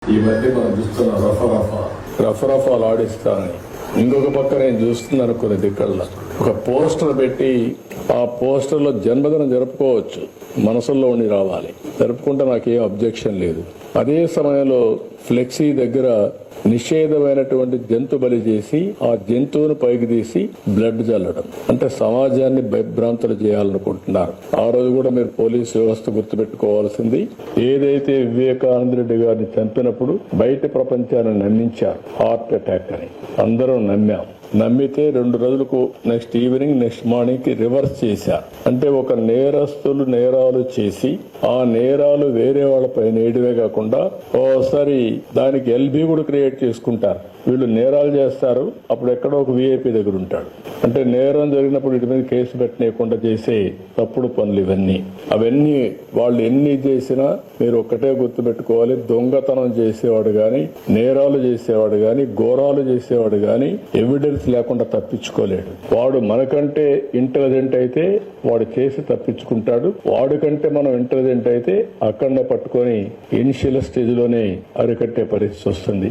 ఈ మధ్య మనం చూస్తున్న రఫరాలు ఆడిస్తానని ఇంకొక పక్క నేను చూస్తున్నాను కొన్ని దిక్కల్లో ఒక పోస్టర్ పెట్టి ఆ పోస్టర్ లో జన్మదినం జరుపుకోవచ్చు, మనసుల్లో ఉండి రావాలి, జరుపుకుంటే నాకేం అబ్జెక్షన్ లేదు. అదే సమయంలో ఫ్లెక్సీ దగ్గర నిషేధమైనటువంటి జంతు బలి చేసి ఆ జంతువును పైకి తీసి బ్లడ్ చల్లడం అంటే సమాజాన్ని భయభ్రాంతులు చేయాలనుకుంటున్నారు. ఆ రోజు కూడా మీరు పోలీసు వ్యవస్థ గుర్తుపెట్టుకోవాల్సింది, ఏదైతే వివేకానంద రెడ్డి గారిని చంపినప్పుడు బయట ప్రపంచాన్ని నమ్మించారు హార్ట్ అటాక్ అని, అందరూ నమ్మాం. నమ్మితే 2 రోజులకు నెక్స్ట్ ఈవినింగ్ నెక్స్ట్ మార్నింగ్ కి రివర్స్ చేశారు. అంటే ఒక నేరస్తులు నేరాలు చేసి ఆ నేరాలు వేరే వాళ్ళపై నేయడమే కాకుండా ఓసారి దానికి ఎల్బీ కూడా క్రియేట్ చేసుకుంటారు. వీళ్ళు నేరాలు చేస్తారు, అప్పుడు ఎక్కడో ఒక వీఐపీ దగ్గర ఉంటాడు. అంటే నేరం జరిగినప్పుడు వీటి మీద కేసు పెట్టనీయకుండా చేసే తప్పుడు పనులు ఇవన్నీ. అవన్నీ వాళ్ళు ఎన్ని చేసినా మీరు ఒక్కటే గుర్తుపెట్టుకోవాలి, దొంగతనం చేసేవాడు గాని, నేరాలు చేసేవాడు గాని, ఘోరాలు చేసేవాడు గాని ఎవిడెన్స్ లేకుండా తప్పించుకోలేడు. వాడు మనకంటే ఇంటెలిజెంట్ అయితే వాడు చేసి తప్పించుకుంటాడు. వాడికంటే మనం ఇంటెలిజెంట్ అయితే అక్కడనే పట్టుకొని ఇనిషియల్ స్టేజ్ లోనే అరికట్టే పరిస్థితి వస్తుంది.